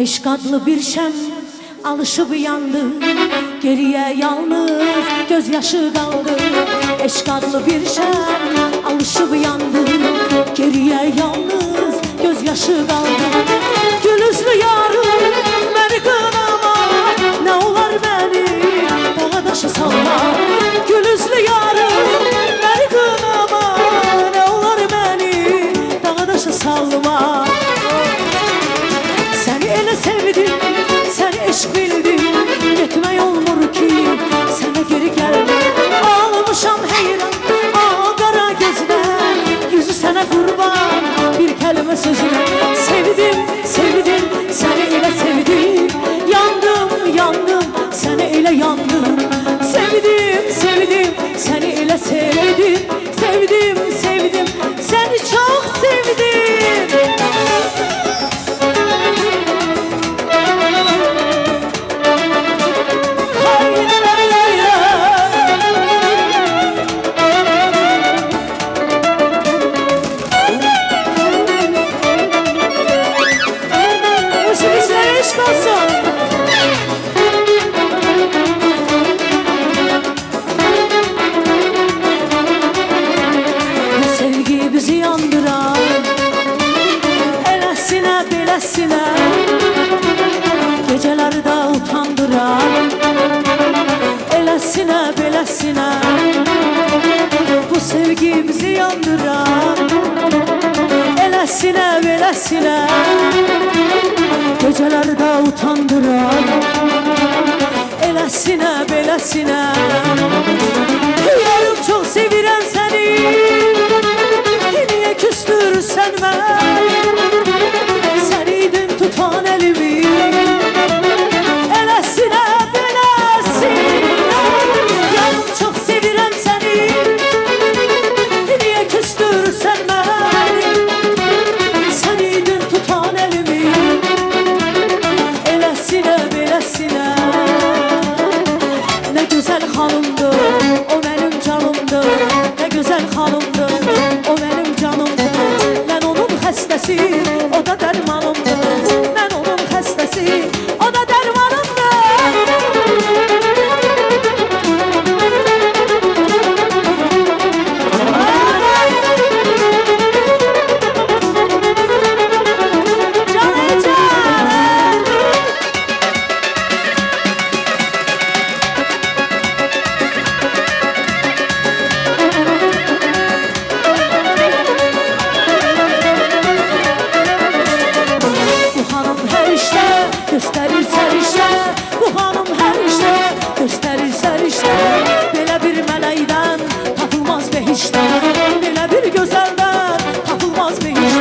Eşq adlı bir şəm alışıb yandı, geriye yalnız gözyaşı kaldı. Eşq adlı bir şəm alışıb yandı, geriye yalnız gözyaşı kaldı. Gülüzlü yarım beni kınama, ne olar beni dağa daşı salma. Gülüzlü yarım beni kınama, ne olar beni dağa daşı salma. Seni ele sevdim, seni eşq bildim, gitmey olmur ki sana geri gelme. Ağlamışam heyran, ağa qara gözler, yüzü sana kurban, bir kelime sözüne. Sevdim, sevdim, seni ele sevdim, yandım, yandım, seni ele yandım. Sevdim, sevdim, seni ele sevdim, sevdim, sevdim, seni çok sevdim. Gecelerde utandıran, elesine belesine bu sevgi bizi yandıran, elesine belesine gecelerde utandıran, elesine belesine. Yarım çok sevirem seni, niye küstürsen beni? Seniydin tutan elimi, elesine belesine. Yarım çok sevirem seni, niye küstürsen beni? Seniydin tutan elimi, elesine belesine. Ne güzel hanımdı, o benim canımdı. Ne güzel hanımdı, o benim canımdı. Ben onun hastası, o da dermanımdı. Ben onun hastası, o da dermanımdı. Gösterir serişte, bu hanım her işte gösterir serişte. Böyle bir meleğden tapılmaz behişte, böyle bir güzelden tapılmaz behişte.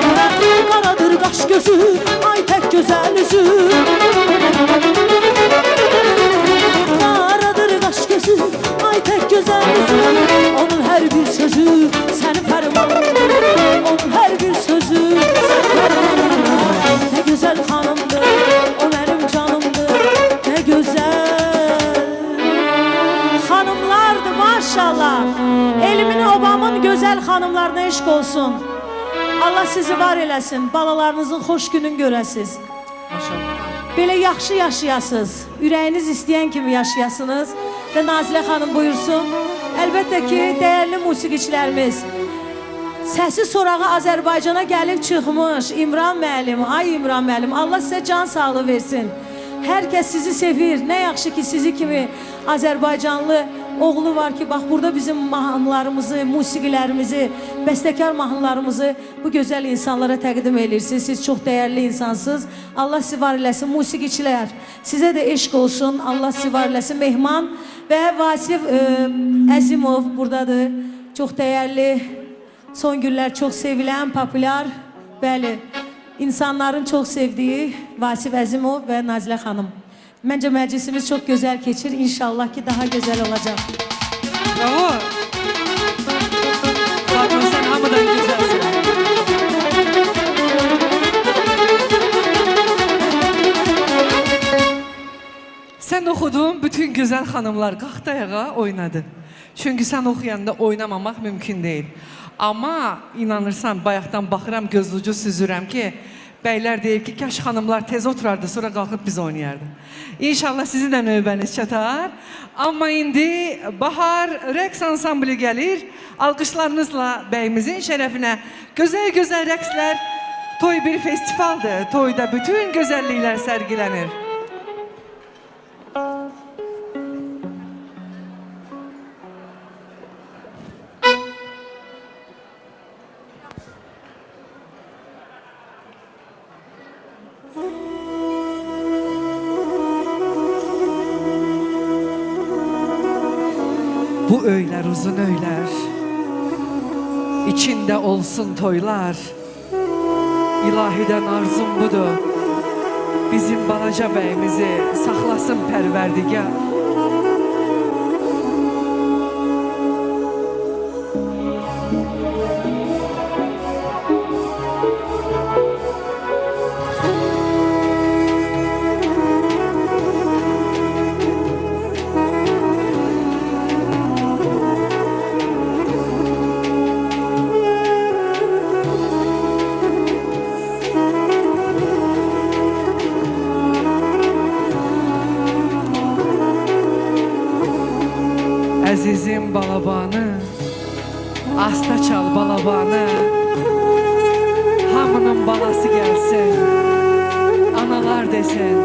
Karadır kaş gözü, ay pek güzel yüzü. Karadır kaş gözü, ay pek güzel yüzü. Onun her bir sözü senin fermanındır, onun her bir sözü senin fermanındır. Ne güzel hanımdır, o benim canımdır, ne güzel hanımlardı maşallah. Elimin obamın güzel hanımlarına eşq olsun. Allah sizi var eləsin, balalarınızın xoş günün görəsiz. Belə yaxşı yaşayasınız, ürəyiniz istəyən kimi yaşayasınız. Və Nazilə xanım buyursun. Əlbəttə ki, dəyərli musiqiçilərimiz, səsi sorağı Azərbaycana gəlib çıxmış İmran müəllim, ay İmran müəllim, Allah sizə can sağlığı versin. Hər kəs sizi sevir, nə yaxşı ki sizi kimi Azərbaycanlı oğlu var ki, bax burada bizim mahnılarımızı, musiqilərimizi, bəstəkar mahnılarımızı bu gözəl insanlara təqdim edirsiniz. Siz çox dəyərli insansınız. Allah sizi var eləsin, musiqiçilər. Sizə də eşq olsun, Allah sizi var eləsin. Mehman və Vasif Əzimov buradadır. Çox dəyərli, son günlər çox sevilən, populyar, bəli, insanların çox sevdiyi Vasif Əzimov və Nazilə xanım. Məncə məclisimiz çox gözəl keçir. İnşallah ki daha gözəl olacaq. Bravo. Fatma sen hamıdan güzelsin. Sen oxudun, bütün güzel hanımlar qalxdı ayağa oynadı. Çünkü sen oxuyanda oynamamaq mümkün değil. Ama inanırsan bayaqdan baxıram, gözlucu süzürəm ki, Bəylər deyir ki, kaş xanımlar tez oturardı, sonra qalxıb biz oynayardı. İnşallah sizin də növbəniz çatar. Amma indi Bahar rəqs ansamblı gəlir. Alqışlarınızla bəyimizin şərəfinə gözəl-gözəl rəqslər. Toy bir festivaldır. Toyda bütün gözəlliklər sərgilənir. Bu öylər uzun öylər, içində olsun toylar. İlahidən arzum budur, bizim balaca bəyimizi saxlasın pərverdigar. Əzizim balabanı, asta çal balabanı. Hamının balası gəlsin, analar desin,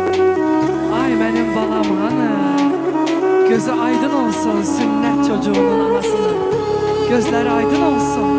ay mənim balam hanı. Gözü aydın olsun sünnət çocuğunun anasının, gözləri aydın olsun.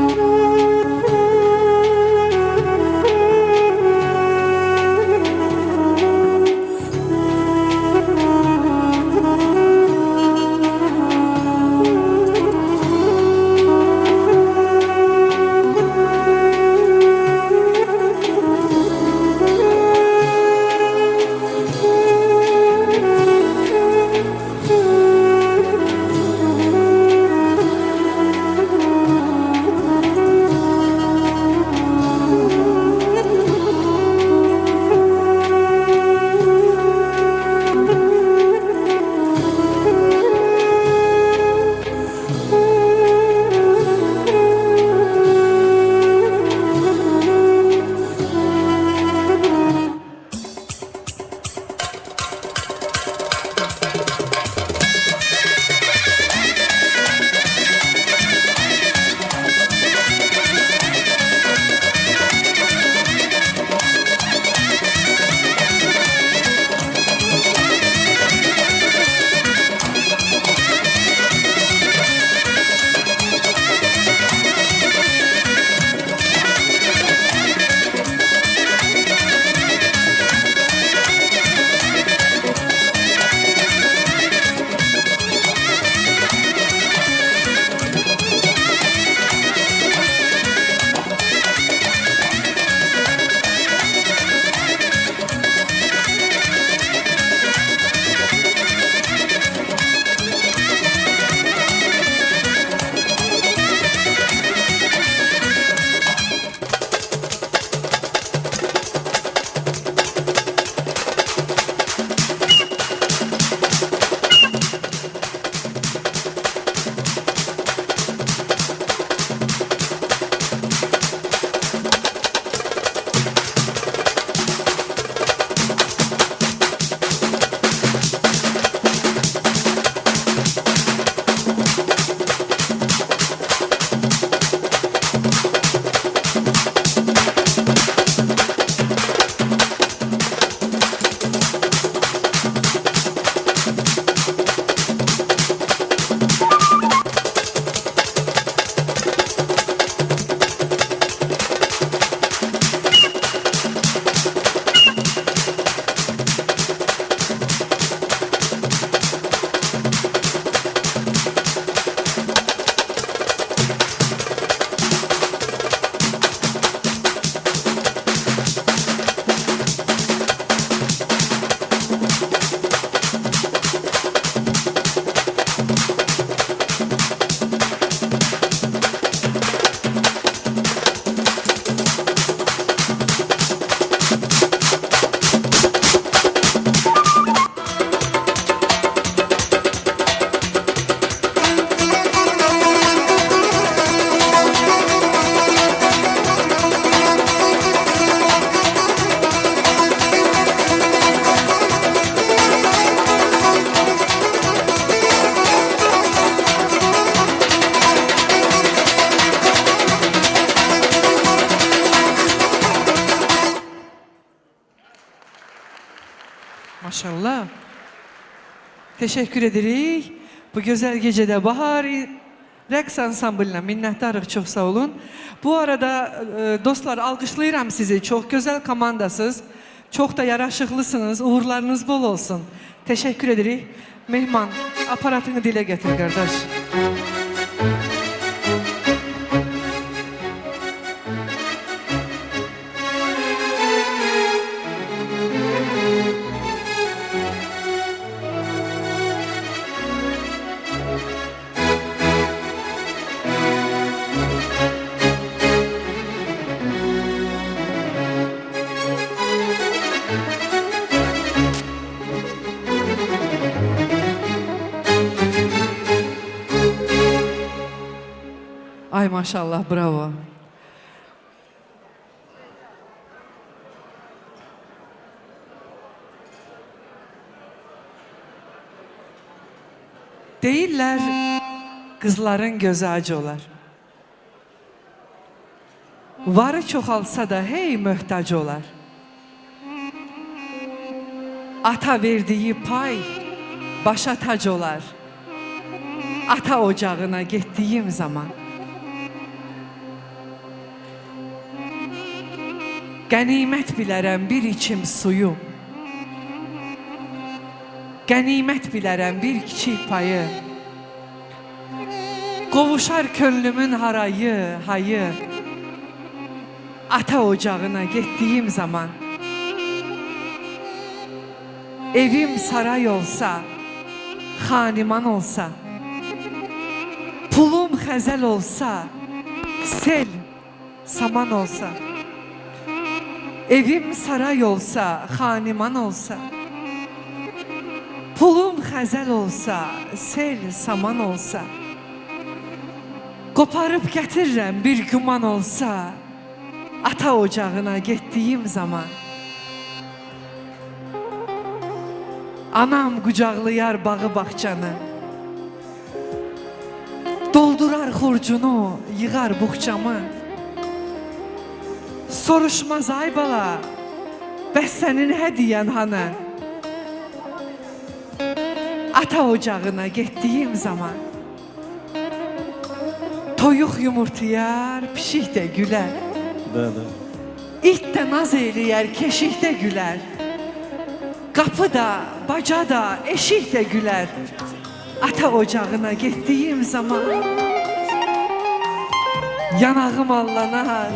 Maşallah. Teşekkür edirik. Bu gözəl gecədə Bahar rəqs ansamblinə minnətdarıq, çox sağ olun. Bu arada dostlar, alqışlayıram sizi. Çox gözəl komandasınız. Çox da yaraşıqlısınız. Uğurlarınız bol olsun. Teşekkür edirik. Mehman, aparatını dilə gətir qardaş. Ay maşallah, bravo. Deyirlər, qızların gözü acı olar. Varı çoxalsa da hey möhtac olar. Ata verdiyi pay başa tac olar. Ata ocağına getdiyim zaman qənimət bilərəm bir içim suyu, qənimət bilərəm bir kiçik payı, qovuşar könlümün harayı, hayı, ata ocağına getdiyim zaman. Evim saray olsa, xaniman olsa, pulum xəzəl olsa, sel, saman olsa, evim saray olsa, xaniman olsa, pulum xəzəl olsa, sel, saman olsa, qoparıb gətirirəm bir güman olsa, ata ocağına getdiyim zaman. Anam qucaqlayar bağı bağçanı, doldurar xurcunu, yığar buxçamı. Soruşmaz ay bala, bəs sənin hədiyyən hanı? Ata ocağına getdiyim zaman. Toyuq yumurtayar, pişik də gülər. İt də naz eyləyər, keşik də gülər. Qapı da, baca da, eşik də gülər. Ata ocağına getdiyim zaman. Yanağım allanar,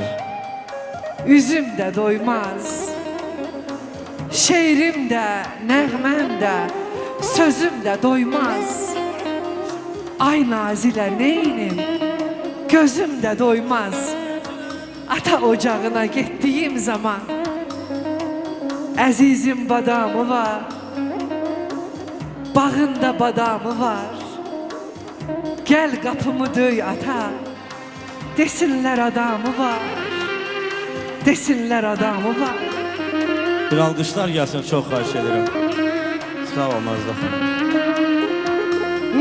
üzüm də doymaz. Şeirim də, nəğməm də, sözüm də doymaz. Ay nazilə neynim, gözüm də doymaz. Ata ocağına getdiyim zaman. Əzizim badamı var, bağında badamı var. Gəl qapımı döy ata, desinlər adamı var. Desinlər adamı var. Bir alqışlar gəlsin, çox xahiş edirəm. Sağ ol Nazlı.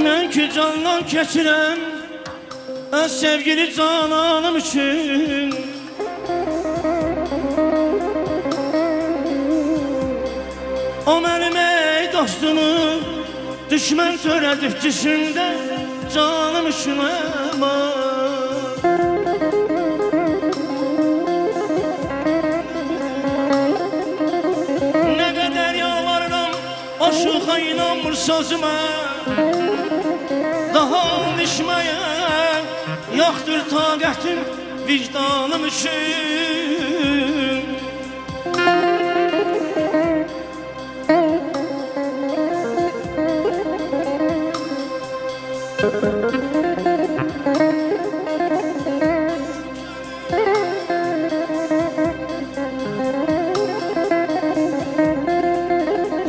Mən ki candan keçirəm, öz sevgili cananım üçün. O mənim ey dostumu düşmən törədib cisində canım üçün əman. Nə qədər yalvarıram o şuxa inanmır sözümə. Daha düşməyə yoxdur taqətim vicdanım üçün.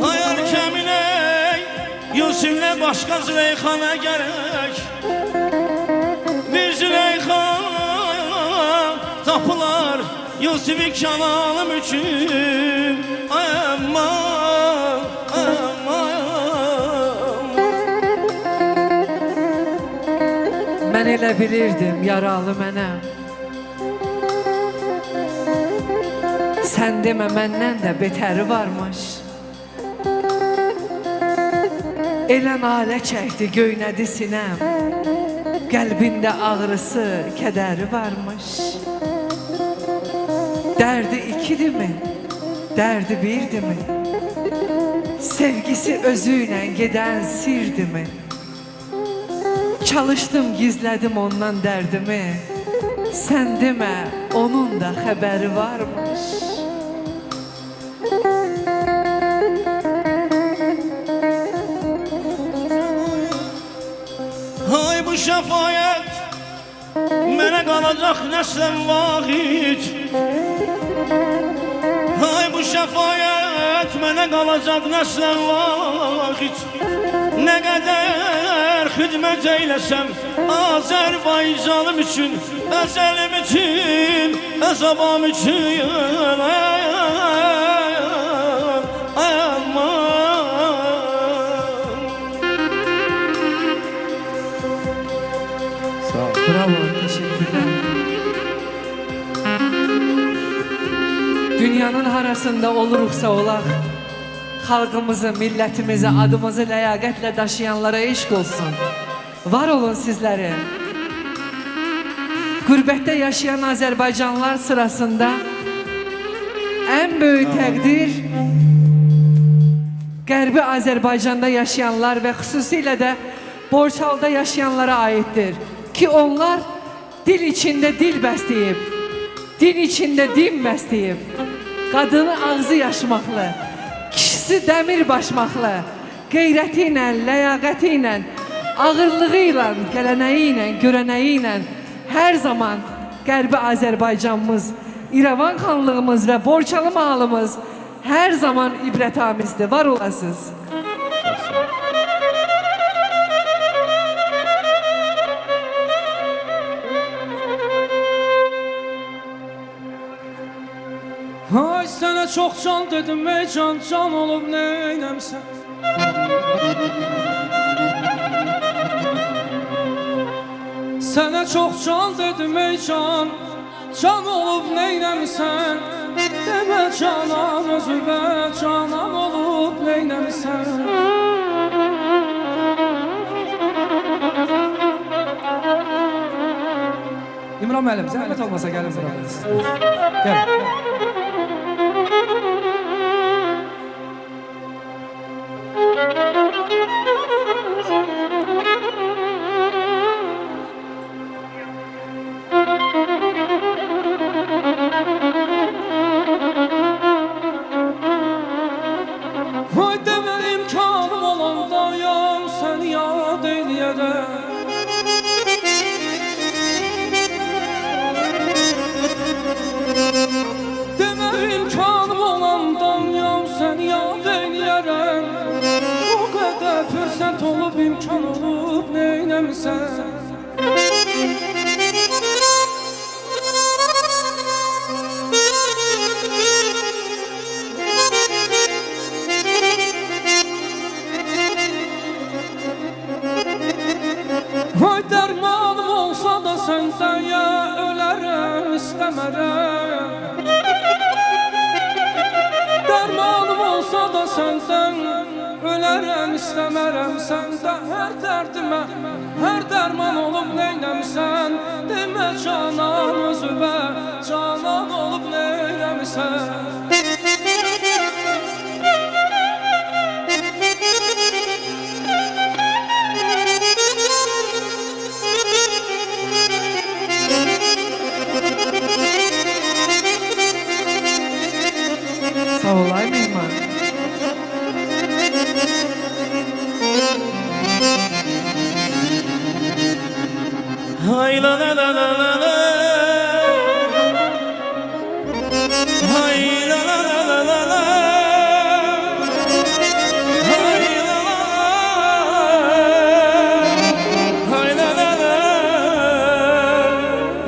Hayal kəminə Yusiflə başqa Züleyxana gərək. Bir Züleyxa tapılar Yusifi kanalım üçün. Ay aman, aman. Mən elə bilirdim yaralı mənəm. Sən demə məndən də betəri varmış. Elə nalə çəkdi göynədi sinəm, qəlbində ağrısı, kədəri varmış. Dərdi ikidirmi, dərdi birdirmi? Sevgisi özüylə gedən sirdirmi? Çalışdım, gizlədim ondan dərdimi. Sən demə, onun da xəbəri varmış. Hay bu şəfayət mənə qalacaq nəslən vahid. Hay bu şəfayət mənə qalacaq nəslən vahid. Nə qədər xidmət eyləsəm Azərbaycanım üçün, əzəlim üçün, əzabam üçün. Bravo, teşekkürler. Dünyanın harasında oluruksa olaq, xalqımızı, millətimizi, adımızı ləyaqətlə daşıyanlara eşq olsun. Var olun sizləri. Qürbətdə yaşayan Azərbaycanlılar sırasında ən böyük təqdir Qərbi Azərbaycanda yaşayanlar və xüsusilə də Borçalıda yaşayanlara aiddir. Ki onlar dil içində dil bəsləyib, din içində din bəsləyib, qadını ağzı yaşmaqlı, kişisi dəmir başmaqlı, qeyrəti ilə, ləyaqəti ilə, ağırlığı ilə, gələnəyi ilə, görənəyi ilə hər zaman Qərbi Azərbaycanımız, İrəvan xanlığımız və Borçalı mahalımız hər zaman ibrətamizdir. Var olasınız. Ay sənə çox can dedim ey can, can olub neynəmsən? Sənə çox can dedim ey can, can olub neynəmsən? Demə canan özüvə, canan olub neynəmsən? İmran müəllim, zəhmət olmasa gəlin bura. Gəlin. Vay demə imkanım olanda yar səni yad eləyərəm. Demə imkanım olanda yar səni yad eləyərəm. Bu qədər fürsət olub imkan olub neynəmsən? Vay dərmanım olsa da səndən ya ölərəm istəmərəm. Dərmanım olsa da səndən ölərəm istəmərəm. Səndə hər dərdimə, hər dərman olub neynəmsən? Demə canan özüvə, canan olub neynəmsən? Sağ olay mehman. Hay la la la la la la. Hay la la la la la la. Hay la la. Hay la la la.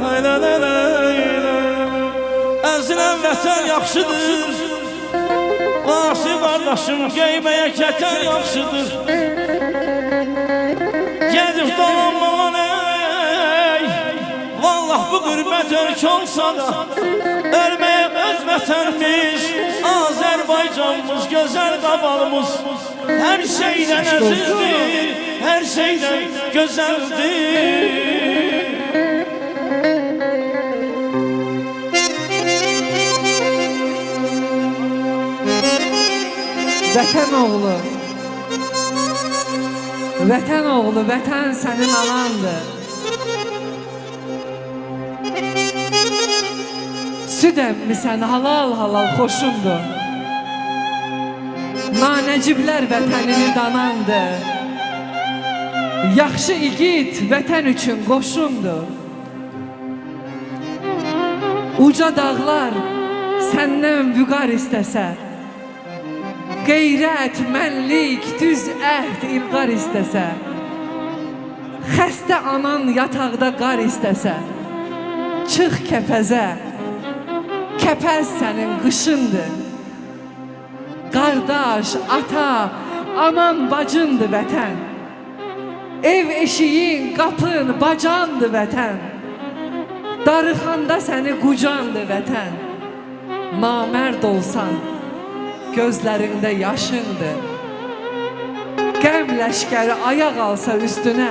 Hay la la la. Əzilən vətən yaxşıdır. Asi qardaşım geyməyə kətən yaxşıdır. Gedib dolanmalan ey, vallah bu qürbət ölkə olsa da, ölməyə öz vətənimiz Azərbaycanımız gözəl. güzel babalımız her şeyden azizdir, her şeyden güzeldir. Vətən oğlu, vətən oğlu, vətən sənin anandır. Süd əmmisən halal halal xoşundur. Nanəciblər vətənini danandır. Yaxşı igid vətən üçün qoşundur. Uca dağlar səndən vüqar istəsə, qeyrət, mənlik, düz əhd, ilqar istəsə, xəstə anan yataqda qar istəsə, çıx kəpəzə, kəpəz sənin qışındır. Qardaş, ata, anan, bacındır vətən. Ev eşiyin, qapın, bacandır vətən. Darıxanda səni qucandır vətən. Namərd olsan, gözlərində yaşındır. Qəm ləşkəri ayaq alsa üstünə,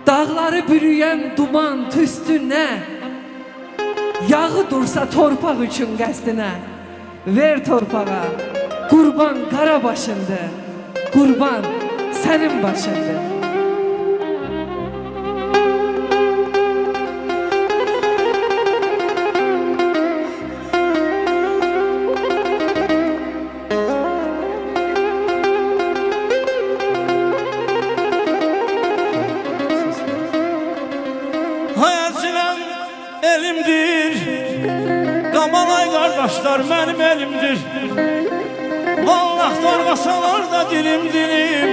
dağları bürüyən duman tüstünə, yağı dursa torpaq üçün qəsdinə, ver torpağa, qurban qara başındır, qurban sənin başındır. Elimdir, Qamalay qardaşlar mənim elimdir. Vallah qarğasalar da dilim dilim,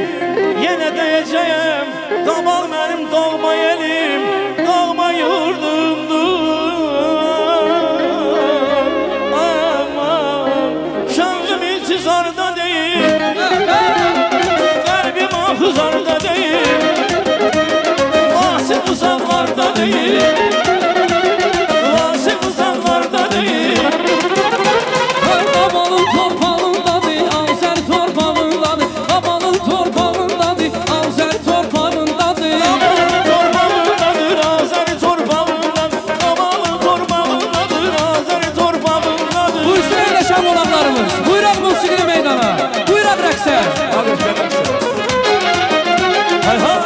yenə deyəcəyəm, Qamal mənim doğma elim, doğma yurdumdur. Aman, şanlım intizarda deyil, qəlbim ahuzarda deyil, vasif uzaqlarda deyil, Qabalın torpağındadır, Azər torpağındadır. Qabalın torpağındadır, Azər torpağındadır. Qabalın torpağındadır, Azər torpağındadır. Qabalın torpağındadır, Azər torpağındadır. Buyursun əyləşən qonaqlarımız, buyuraq musiqili meydana, buyuraq rəqsə. Hay hay.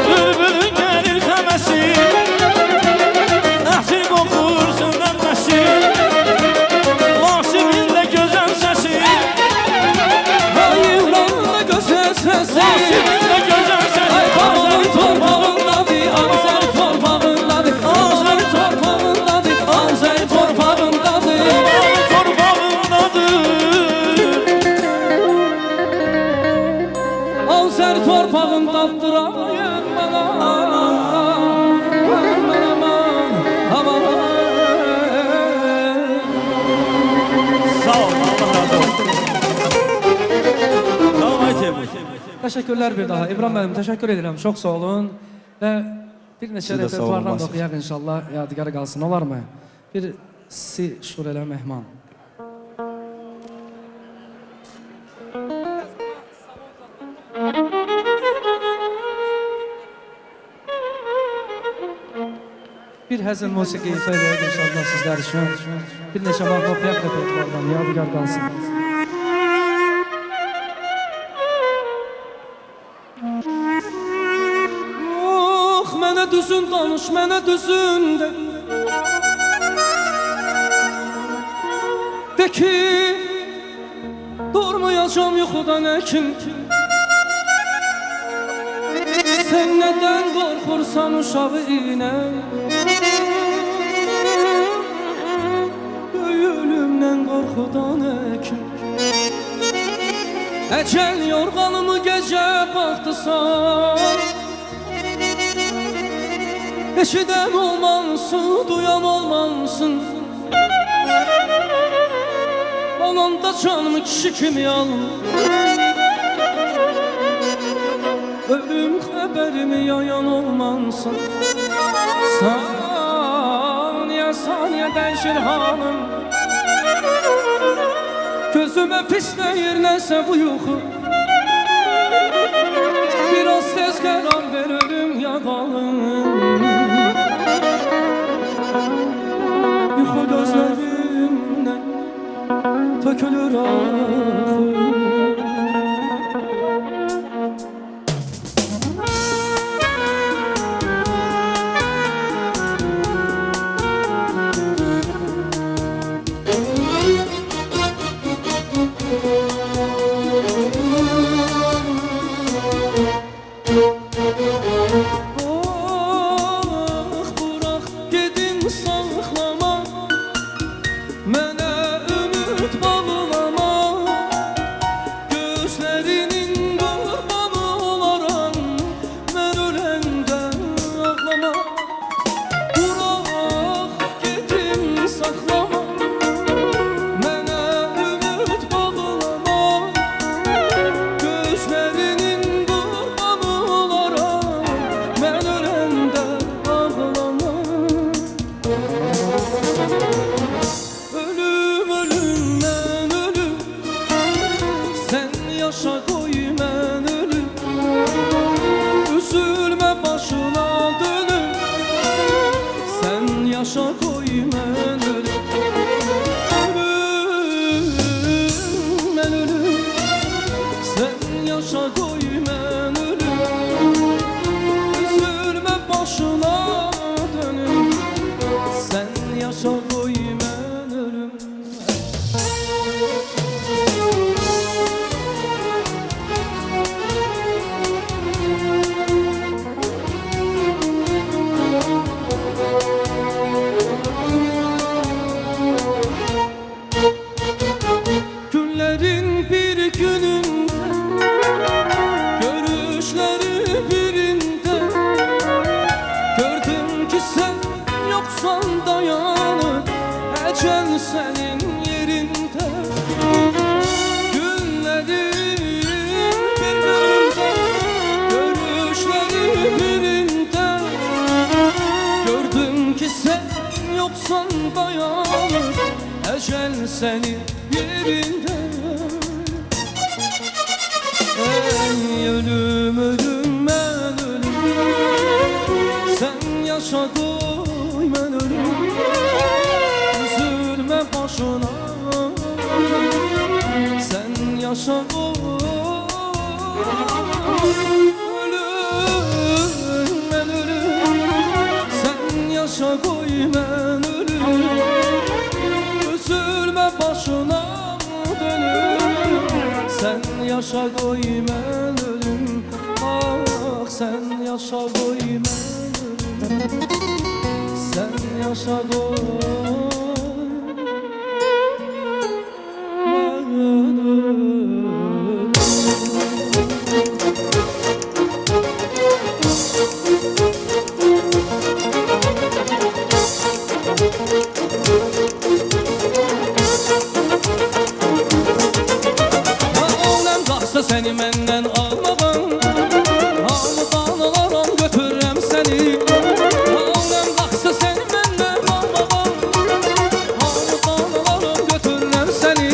Bülbülün gəlir xəməsi, əhsil qoxursun əmməsi, Vasifin də gözəl səsi, Hayıfların da gözəl səsi. Vasifin də gözəl səsi. Qabalın torpağındadır, Azər torpağındadır. Azər torpağındadır, Azər torpağındadır. Qabalın torpağındadır. Azər torpağındadır, ayın bana. Sağ ol, Allah razı olsun. Sağ ol, ay Teymur. Təşəkkürlər bir daha. İbrahim müəllim, təşəkkür edirəm. Çox sağ olun. Və bir neçə Siz də sağ olun, repertuardan da Vasif. oxuyaq inşallah. Yadigar qalsın, olarmı? Bir si şurelə mehman. Bir həzin musiqi ifa edək inşallah sizlər üçün. Bir neçə mahnı oxuyaq repertuardan, yadigar qalsın. Oh, mənə düzün danış, mənə düzün de. De ki, durmayacağım yuxudan əkin. Sən nədən qorxursan uşağı iynə? Ölümdən qorxudan əkin. Əcəl yorğanımı gecə baxdısan, eşidən olmansın, duyan olmansın. Anam da canımı kişi kimi alın. Ölüm xəbərimi yayan olmansın. Saniyə saniyə dəyişir halım. Gözüme pisleyir nəsə bu yuxu. Biraz tez qərar ver ölüm ya qalım. Yuxu gözlərimdən tökülür axı. Senin yerinde ey ölüm ölüm ben ölüm sen yaşa doy ben ölüm üzülme başına sen yaşa doy ölüm ben ölüm sen yaşa doy ben ölüm başına dönüm sen yaşa koy ben ölüm ah sen yaşa koy ben ölüm sen yaşa koy ben ölüm. Seni menden almadan alıp anılaram götürürəm seni. Alem qalxsa seni menden almadan alıp anılaram götürürəm seni.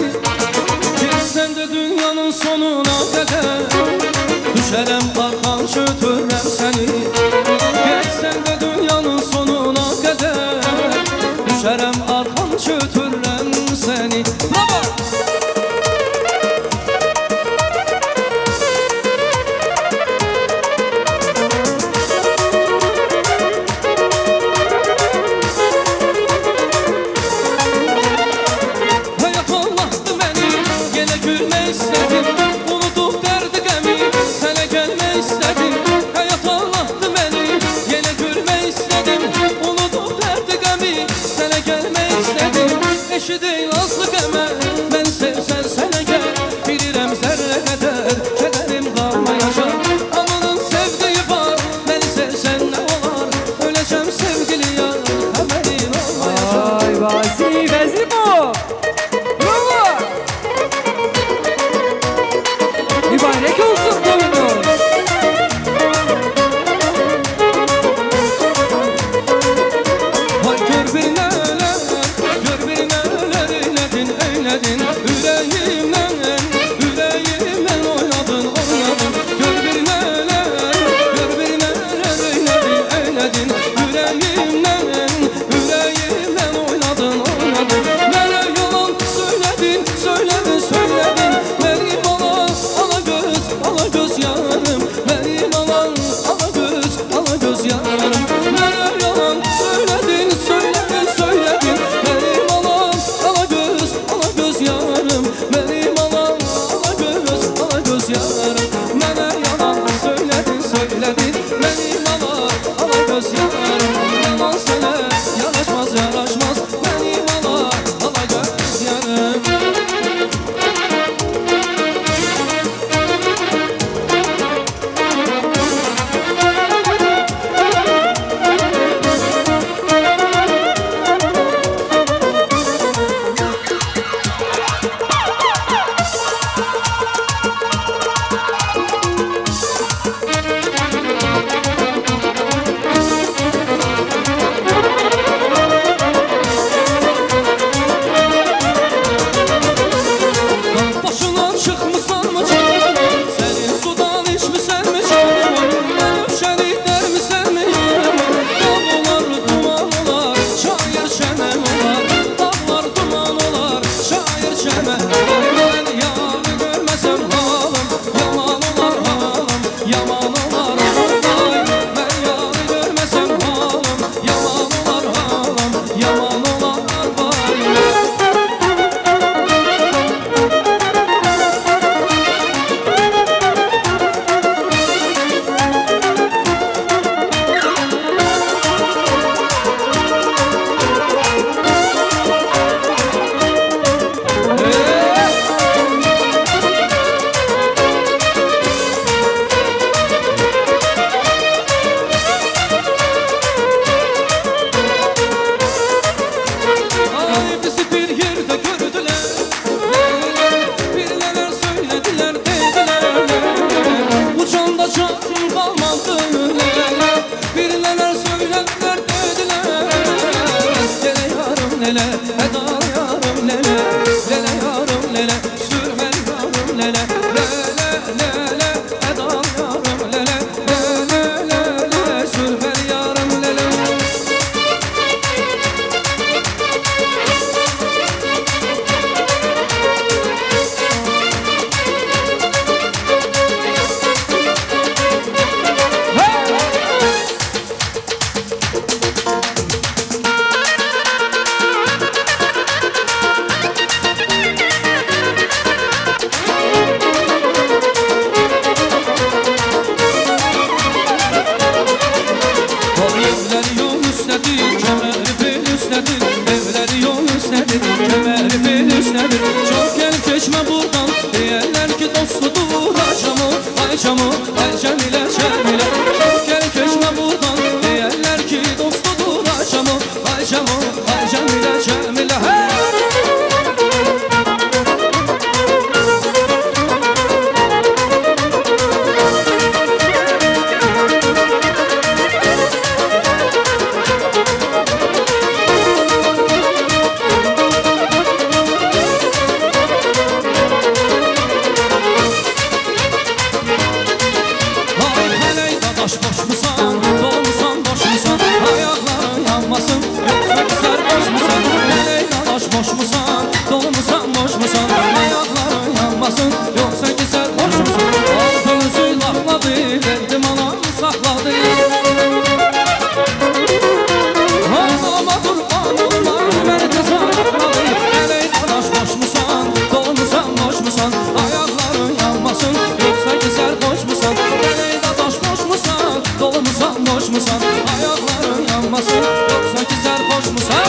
Gelsen de dünyanın sonuna kadar düşərəm arxan götürürəm seni. Gelsen de dünyanın sonuna kadar düşərəm arxan götürürəm seni. Bravo! Eşi değil azlık emel ben sevsen sene gel bilirəm zerre kadar kederim kalmayacak. Amanın sevdiği var beni sevsen ne olar öleceğim sevgili yar haberin olmayacak. Ay vazifesi bu. Bravo. Mübarek olsun boyunuz. Vay gör bir neler eyledin yüreği lele Eda yarım lele Lele yarım lele Sürmel yarım lele Lele lele Eda yarım lele Lele lele Sürmel yarım lele Evler yol üstədir, kəmər bel üstədir Evlər yol üstədir, kəmər bel üstədir Çox gəl keçmə buradan, deyərlər ki dostudur Ayşamı, Ayşamı, Ayşəm ilə Cəmilə Çox gəl keçmə buradan, deyərlər ki dostudur Ayşamı, Ayşamı, Ayşəm ilə Cəmilə Ayakların yanmasın, yoksa ki sarhoş musan?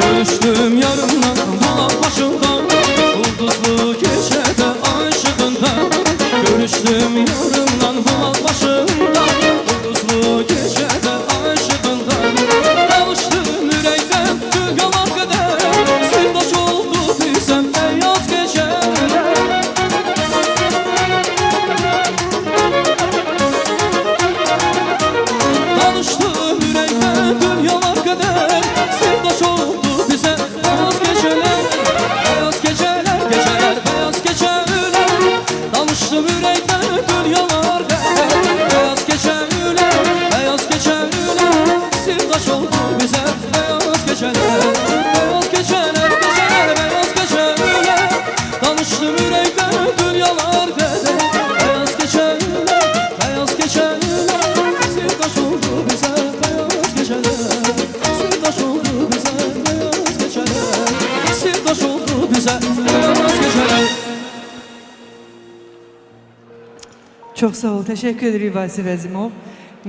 Görüştüm yarımdan bulak başından Ulduzlu gecede aşığında Görüştüm yarımdan bulak başından Ulduzlu gecede aşığında Alıştım yürekten dünyalar kadar Sırdaş oldu bilsem beyaz geceler Alıştım yürekten dünyalar kadar Sırdaş oldu beyaz geceler, geceler, beyaz geceler Danıştım yürekten dünyalar beyaz geceler, beyaz geceler Sırdaş oldu bize beyaz geceler Beyaz geceler, beyaz geceler Danıştım yürekten dünyalar beyaz geceler, beyaz geceler Sırdaş oldu bize beyaz geceler Sırdaş oldu bize beyaz geceler Sırdaş oldu bize beyaz geceler Çok sağ ol, teşekkür ederim Vasif Əzimov.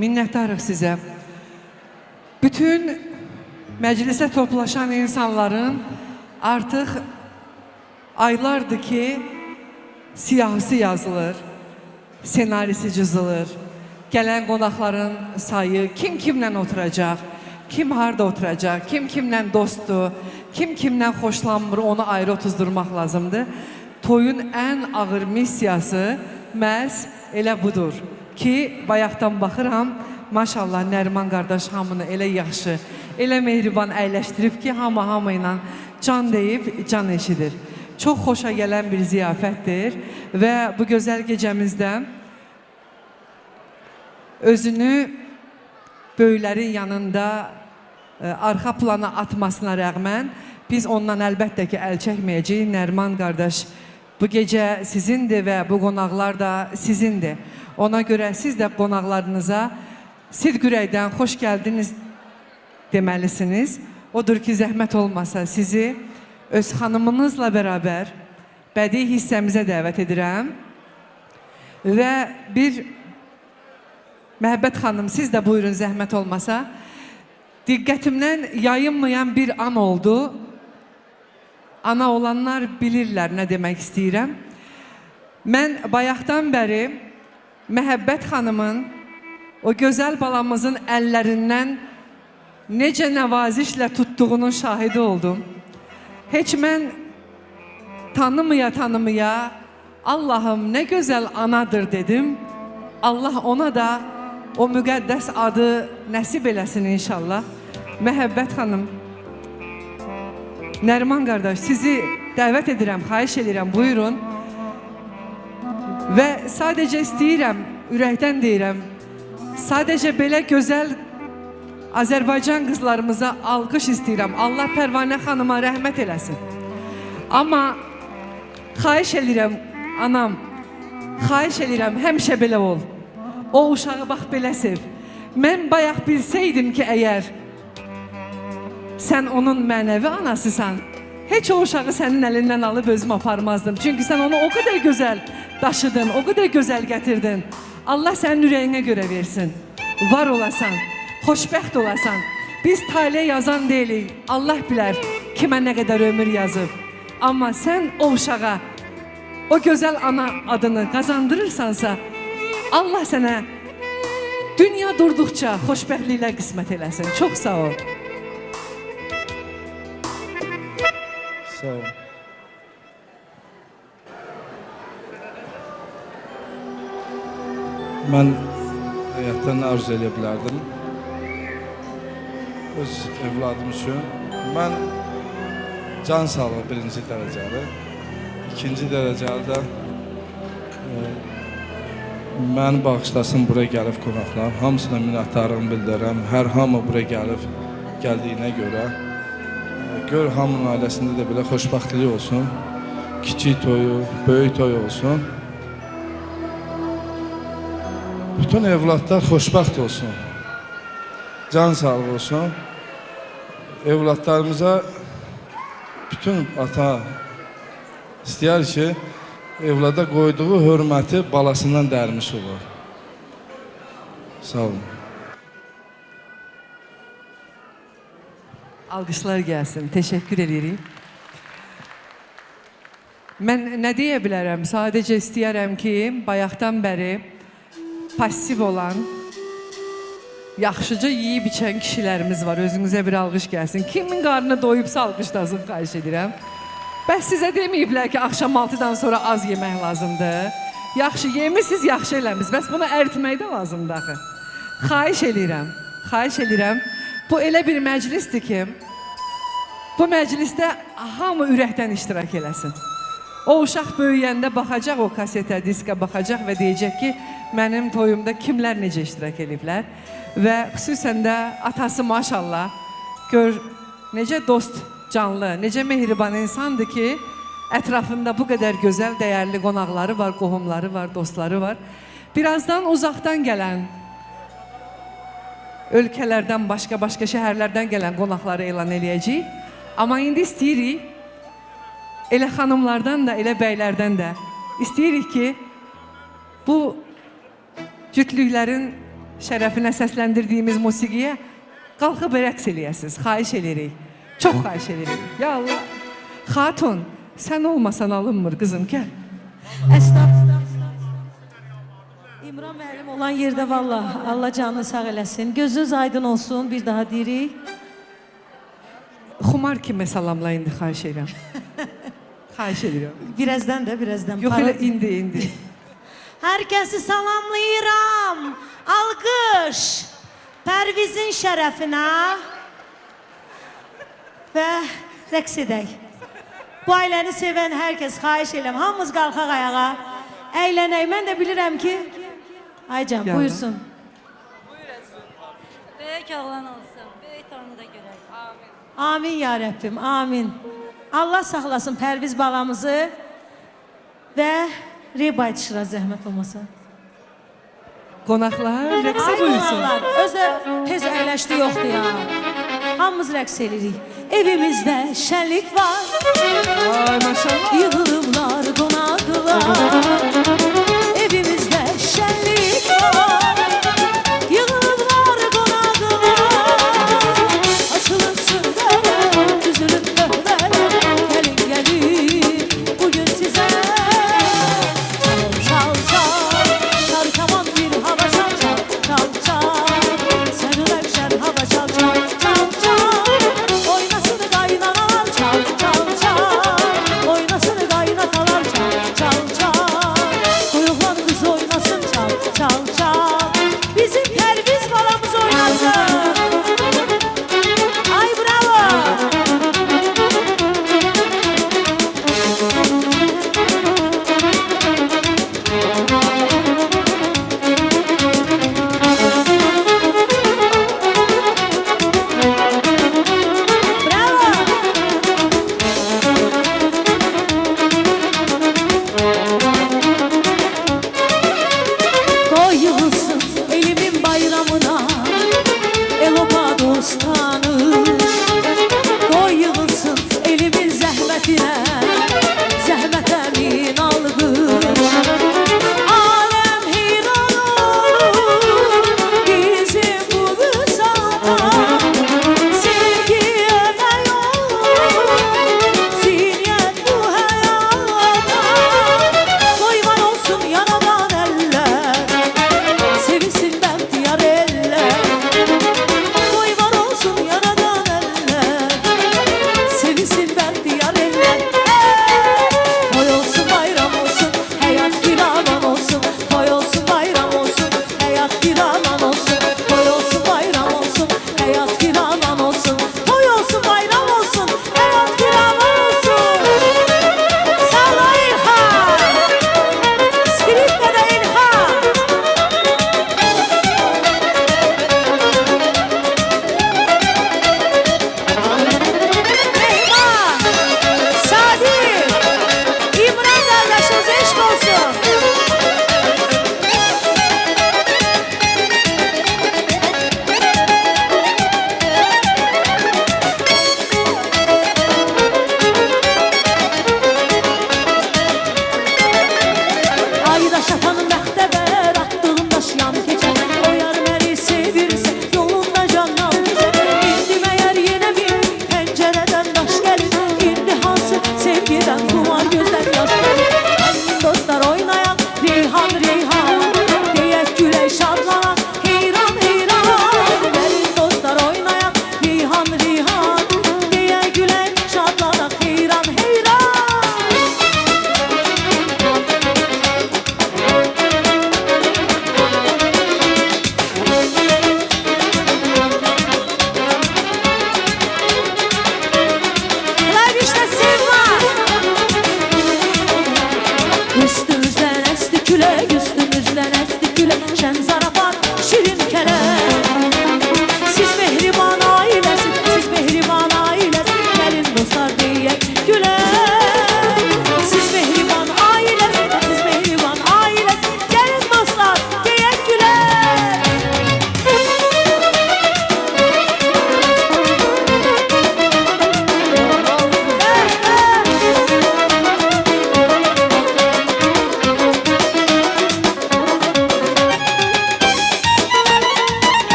Minnətdarıq sizə. Bütün məclisə toplaşan insanların artıq aylardır ki siyahısı yazılır, senarisi cızılır. Gələn qonaqların sayı, kim kimlə oturacaq, kim harda oturacaq, kim kimlə dostdur, kim kimdən xoşlanmır, onu ayrı otuzdurmaq lazımdır. toyun ən ağır missiyası məhz elə budur ki, bayaqdan baxıram, maşallah Nəriman qardaş hamını elə yaxşı, elə mehriban əyləşdirib ki, hamı ilə can deyib, can eşidir. Çox xoşa gələn bir ziyafətdir və bu gözəl gecəmizdə özünü böyüklərin yanında arxa plana atmasına rəğmən biz ondan əlbəttə ki, əl çəkməyəcəyik. Nəriman qardaş, bu gecə sizindir və bu qonaqlar da sizindir. Ona görə siz də qonaqlarınıza sidq ürəkdən xoş gəldiniz deməlisiniz. Odur ki, zəhmət olmasa sizi öz xanımınızla bərabər bədii hissəmizə dəvət edirəm. Və bir Məhəbbət xanım, siz də buyurun zəhmət olmasa. Diqqətimdən yayınmayan bir an oldu. Ana olanlar bilirlər nə demək istəyirəm. Mən bayaqdan bəri Məhəbbət xanımın o gözəl balamızın əllərindən necə nəvazişlə tutduğunun şahidi oldum. Heç mən tanımaya Allahım nə gözəl anadır dedim. Allah ona da o müqəddəs adı nəsib eləsin inşallah. Məhəbbət xanım, Nəriman qardaş, sizi dəvət edirəm, xahiş edirəm, buyurun. Və sadəcə istəyirəm, ürəkdən deyirəm, sadəcə belə gözəl Azərbaycan qızlarımıza alqış istəyirəm. Allah Pərvanə xanıma rəhmət eləsin. Amma xahiş edirəm, anam, xahiş edirəm, həmişə belə ol. O uşağı bax belə sev. Mən bayaq bilsəydim ki, əgər sən onun mənəvi anasısan, heç o uşağı sənin əlindən alıb özüm aparmazdım. Çünki sən onu o qədər gözəl daşıdın, o qədər gözəl gətirdin. Allah sənin ürəyinə görə versin. Var olasan, xoşbəxt olasan. Biz tale yazan deyilik. Allah bilər kimə nə qədər ömür yazıb. Amma sən o uşağa o gözəl ana adını qazandırırsansa, Allah sənə dünya durduqca xoşbəxtliklə qismət eləsin. Çox sağ ol. Sağ ol. Mən həyatdan arzu edə bilərdim. Öz evladım üçün. Mən can sağlığı birinci dərəcəli. İkinci dərəcəli də məni bağışlasın buraya gəlib qonaqlar. Hamısına minnətdarlığımı bildirirəm. Hər hamı buraya gəldiyinə görə. Gör hamının ailəsində də belə xoşbəxtlik olsun. Kiçik toyu, böyük toy olsun. Bütün evlatlar xoşbəxt olsun. Can sağlığı olsun. Evlatlarımıza bütün ata istəyər ki, evlada qoyduğu hörməti balasından dərmiş olur. Sağ olun. Alqışlar gəlsin. Təşəkkür edirik. Mən nə deyə bilərəm? Sadəcə istəyərəm ki, bayaqdan bəri pasiv olan, yaxşıca yeyib içən kişilərimiz var. Özünüzə bir alqış gəlsin. Kimin qarnı doyubsa alqışlasın, xahiş edirəm. Bəs sizə deməyiblər ki, axşam 6-dan sonra az yemək lazımdır. Yaxşı yemişsiniz, yaxşı eləmişsiniz. Bəs bunu əritmək də lazımdır axı. Xahiş edirəm. Bu elə bir məclisdir ki, bu məclisdə hamı ürəkdən iştirak eləsin. O uşaq böyüyəndə baxacaq o kasetə, diskə baxacaq və deyəcək ki, mənim toyumda kimlər necə iştirak ediblər. Və xüsusən də atası maşallah, gör necə dost canlı, necə mehriban insandır ki, ətrafında bu qədər gözəl, dəyərli qonaqları var, qohumları var, dostları var. Birazdan uzaqdan gələn, ölkələrdən, başqa şəhərlərdən gələn qonaqları elan eləyəcəyik. Amma indi istəyirik, elə xanımlardan da, elə bəylərdən də istəyirik ki, bu cütlüklərin şərəfinə səsləndirdiyimiz musiqiyə qalxıb rəqs eləyəsiniz. Xahiş edirik. Çox xahiş edirik. Ya Allah, xatun, sən olmasan alınmır qızım, gəl. İmran müəllim olan yerdə vallahi Allah canını sağ eləsin. Gözünüz aydın olsun, bir daha deyirik. Xumar kimi salamlayın, xahiş edirəm. Xahiş edirəm. Birazdan. Yox elə indi. Herkesi salamlayıram. Alkış. Perviz'in şerefine. Ve rəqs edək. Bu ailəni sevən herkes xahiş edirəm. Hamımız qalxaq ayağa. Əylənək. Mən də bilirəm ki... Aycan Gel. buyursun. Böyük oğlan olsun, böyük torunu da görək. Amin ya Rəbbim, amin. Allah saxlasın Pərviz balamızı və riba yetişirə zəhmət olmasa. Qonaqlar rəqsə Ay buyursun. qonaqlar, özü tez əyləşdi yoxdur ya. Hamımız rəqs edirik. Evimizdə şənlik var, Ay maşallah. yığılıblar qonaqlar. Evimizdə şənlik var, yığılıblar qonaqlar. Açılın sürdələr, düzülün pöhbələr, gəlin bugün sizə. Çal, çal kaman bir hava çal, seni verşen hava çal, oynasın qaynanalar, oynasın qaynatalar, toyuqlar qız oynasın, bizim Pərviz balamız oynasın. Ay bravo. Bravo. Koy yığılsın elimin bayramına, elopa dost tanış. Koy yığılsın elimin zəhmətinə, zəhmətə min alqış. Aləm heyran olur bizim bu vüsata, sevgi əmək olur, ziynət bu həyata. Qoyman olsun yaradan əllər, sevinsin bəxtiyar eller. Qoyman olsun yaradan eller, sevinsin bəxtiyar eller.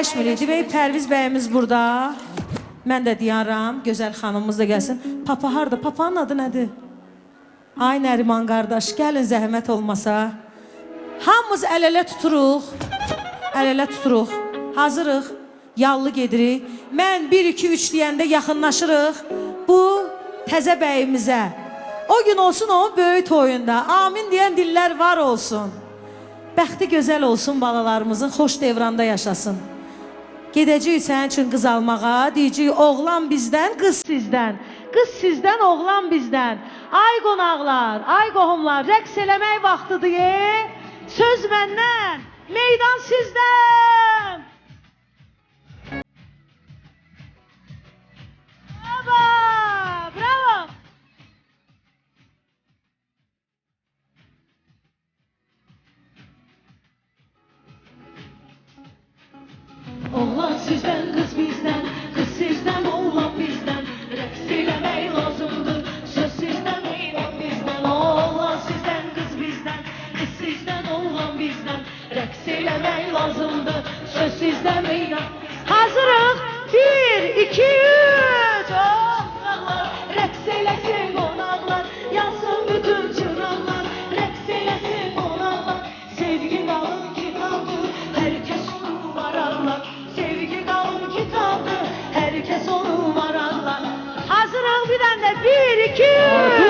dəyişmirik. Deyək, Pərviz bəyimiz burada. Mən də deyaram, gözəl xanımımız da gəlsin. Papa harda? Papanın adı nədir? Ay Nəriman qardaş, gəlin zəhmət olmasa. Hamımız əl-ələ tuturuq. Əl-ələ tuturuq. Hazırıq. Yallı gedirik. Mən 1-2-3 deyəndə yaxınlaşırıq. Bu təzə bəyimizə. O gün olsun o böyük toyunda. Amin deyən dillər var olsun. Bəxti gözəl olsun balalarımızın, xoş devranda yaşasın. Gedəcəyik sənin üçün qız almağa, deyəcəyik oğlan bizdən, qız sizdən. Qız sizdən, oğlan bizdən. Ay qonaqlar, ay qohumlar, rəqs eləmək vaxtıdır. Söz məndən, meydan sizdən. Bravo, bravo. Oğlan sizden, kız bizden, kız sizden, oğlan bizden. Rəqs eləmək lazımdır, söz sizden, meydan bizden. Oğlan sizden, kız bizden, kız sizden, oğlan bizden. Rəqs eləmək lazımdır, söz sizden, meydan. Hazırıq. 1, 2, 3. Qonaqlar, rəqs eləsin qonaqlar, yansın bütün çıraqlar. Rəqs eləsin qonaqlar, sevgi qalın kitabdır, hər kəs onu maraqlar. Sevgi qalın kitabdır, hər kəs onu maraqlar. Hazırıq bir dənə 1, 2,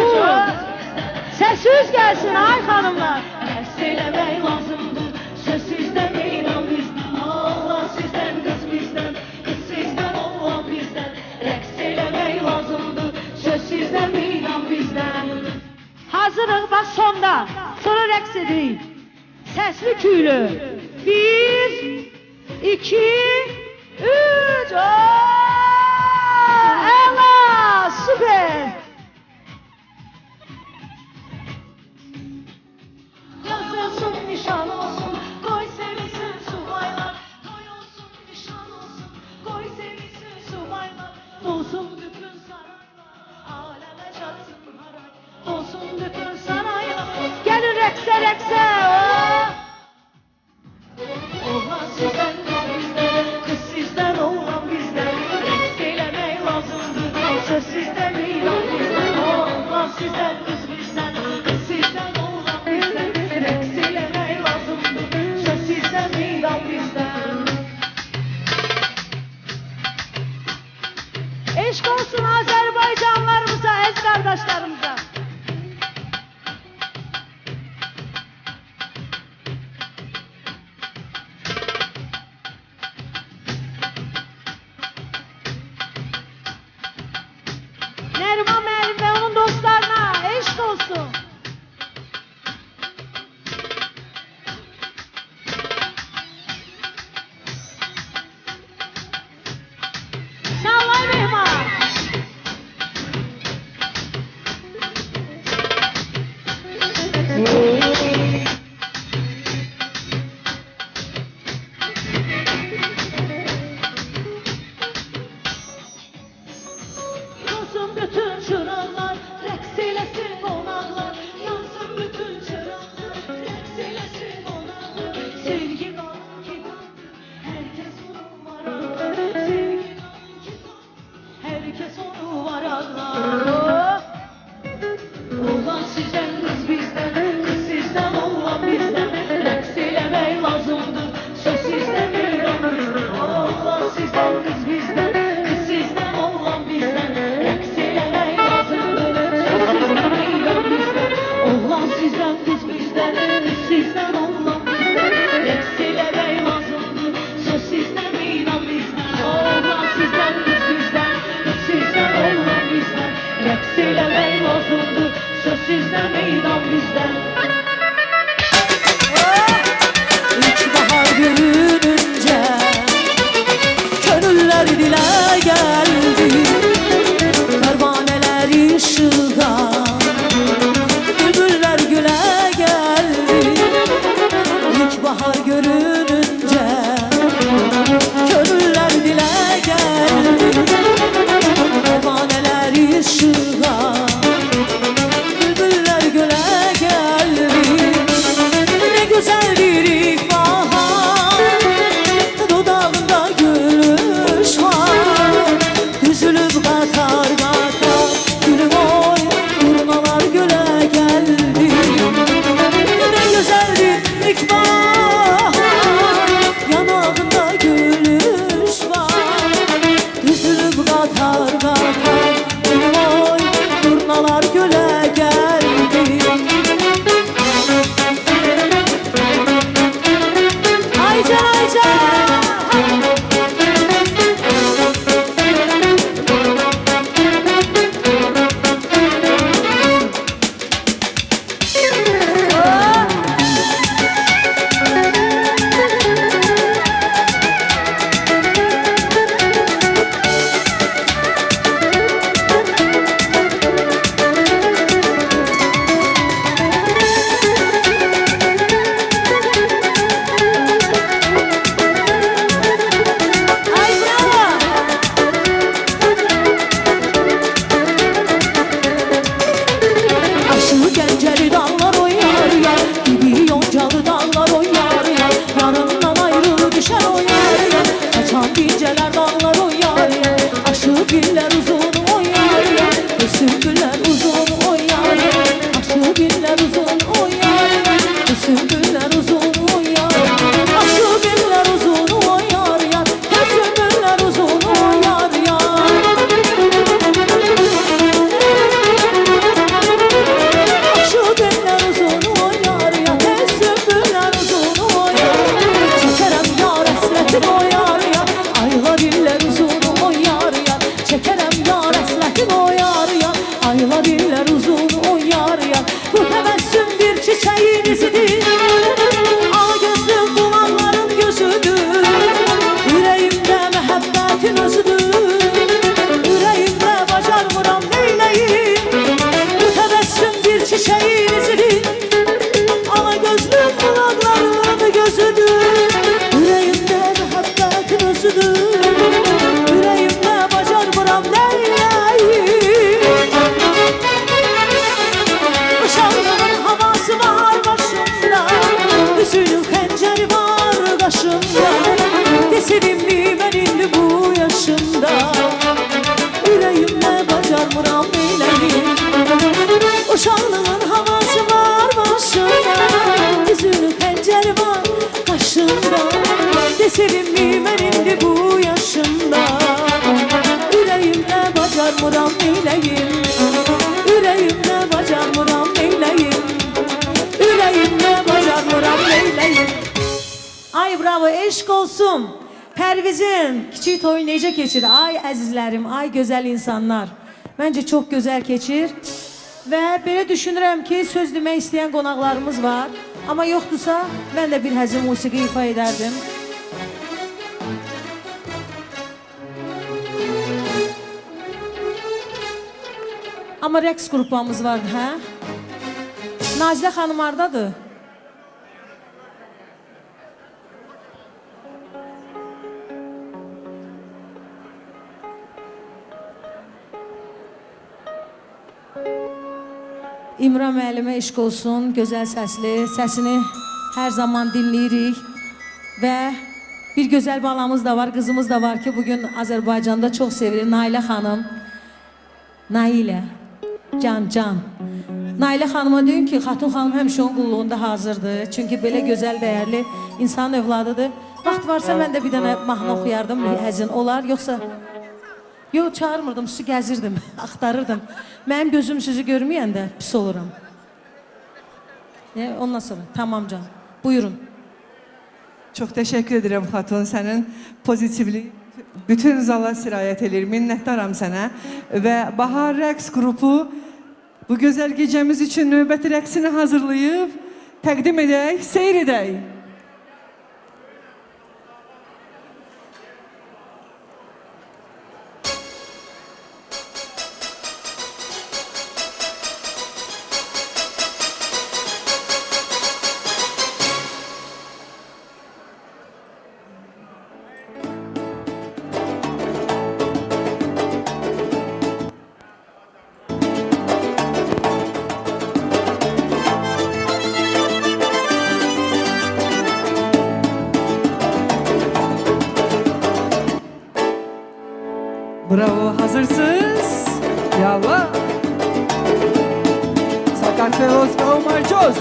3. Səsiz gəlsin ay xanımlar. Rəqs eləmək lazımdır, söz sizdən, meydan bizdən. Allah sizdən, qız bizdən, qız sizdən, oğlan bizdən. Rəqs eləmək lazımdır, söz sizdən, meydan bizdən. Hazırıq bax sonda. Sonra rəqs edirik. Səsli küylü. 1, 2, 3. Əla, süper. Yaz olsun, nişan olsun, koy sevilsin subaylar. Toy olsun, nişan olsun, koy sevilsin subaylar. Dolsun bütün saraylar, aleme çatsın haray. Dolsun bütün saraylar. Gəlin rəqsə, rəqsə. Oğlan sizden, kız bizden, kız sizden, oğlan bizden. Rəqs eləmək lazımdır, söz sizden, meydan bizden. Oğlan sizden, kız bizden, kız sizden, oğlan bizden. Rəqs eləmək lazımdır, söz sizden, meydan bizden. Eşq olsun Azərbaycanlarımıza, əziz qardaşlarımıza. Nəriman müəllim və onun dostlarına eşq olsun. Sağlay Mehman. Yansın bütün çıraqlar, rəqs eləsin qonaqlar. Yansın bütün çıraqlar, rəqs eləsin qonaqlar. Sevgi qalın kitabdır, hər kəs onu maraqlar. Sevgi qalın kitabdır, hər kəs onu maraqlar. Oğlan sizdən, qız bizdən, qız sizdən, oğlan bizdən. Rəqs eləmək lazımdır, söz sizdən, meydan bizdən. Oğlan sizdən, qız bizdən, qız sizdən, oğlan bizdən. Rəqs eləmək lazımdır, söz sizdən, meydan bizdən. Oğlan sizdən, qız bizdən, qız sizdən, oğlan bizdən. Rəqs eləmək lazımdır, söz sizdən, meydan bizdən. Oğlan sizdən, qız bizdən, qız sizdən, oğlan bizdən. Rəqs eləmək lazımdır, söz sizdən, meydan bizdən. İlk bahar görününce Gönüller dile geldi Pervaneler ışığa Bülbüller güle geldi İlk bahar görününce Gönüller dile geldi Pervaneler ışığa güller uzun o yar yar. Kışın güller uzun o yar yar. Aşı güller uzun o yar yar. Kışın güller uzun o yar yar. Aşı güller uzun o yar yar. Kışın güller uzun o yar yar. Aşı güller uzun o yar yar. Kışın güller uzun o yar yar. Çekerem yar esretin o yar yar. Aylar iller uzun o yar yar. Çekerem yar esretin o yar yar. Aylar iller uzun o yar yar. Bu tebessüm bir çiçeğin izidir. Al gözlüm dumanların gözüdür. Yüreğimde məhəbbətin özüdür. Yüreğimde bacarmıram neyleyim. Bu tebessüm bir çiçeğin izidir. Al gözlüm dumanların gözüdür. Yüreğimde məhəbbətin özüdür. Yüreğimde bacarmıram neyleyim. Uşağlığın havası var başımda. Üzülü penceri var kaşımda. Deselim mi ben indi bu yaşımda. Yüreğimle bacarmıram eyleyim. Uşağlığın havası var başımda. Üzülü penceri var kaşımda. Deselim mi ben indi bu yaşımda. Yüreğimle bacarmıram eyleyim. Yüreğimle bacarmıram eyleyim. Yüreğimle bacarmıram eyleyim. Ay bravo, eşk olsun. Pərvizin kiçik toyu necə keçir? Ay əzizlərim, ay gözəl insanlar. Məncə çox gözəl keçir. Və belə düşünürəm ki, söz demək istəyən qonaqlarımız var. Amma yoxdursa, mən də bir həzin musiqi ifa edərdim. Amma rəqs qruplarımız vardı, hə? Nazilə xanım hardadır? İmran müəllimə eşq olsun, gözəl səsli, səsini hər zaman dinləyirik və bir gözəl balamız da var, qızımız da var ki, bugün Azərbaycanda çox sevilir, Nailə xanım. Nailə, can. Nailə xanıma deyin ki, Xatun xanım həmişə onun qulluğunda hazırdır, çünki belə gözəl, dəyərli insan övladıdır. Vaxt varsa mən də bir dənə mahnı oxuyardım, həzin olar, yoxsa... Yox, çağırmırdım, sizi gəzirdim, axtarırdım. Mənim gözüm sizi görməyəndə pis oluram. Ondan sonra, tamam can, buyurun. Çox təşəkkür edirəm Xatun, sənin pozitivliyi bütün zala sirayət edir. Minnətdaram sənə və Bahar rəqs qrupu bu gözəl gecəmiz üçün növbəti rəqsini hazırlayıb təqdim edək, seyr edək. Bravo, hazırsınız? Yallah. Sakartvelos Kaumarcos.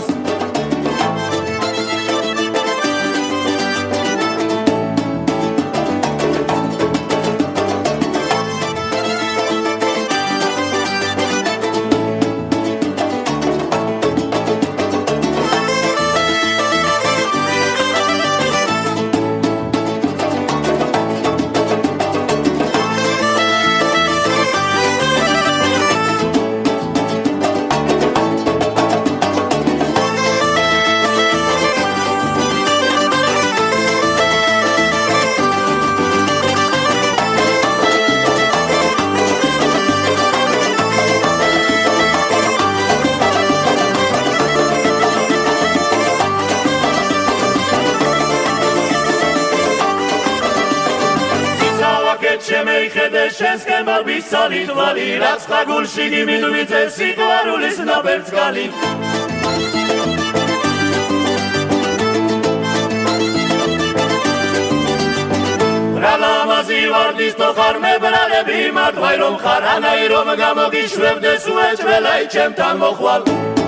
České malby sali tvali, Racka gulšiny miduvice si tvaruli na Berckali. Ռալամազի վարդիս տոխար մե բրալե բիմատ վայրոմ խարանայրոմ գամոգի շվև դեսու էջվել այ չեմ տան մոխվալ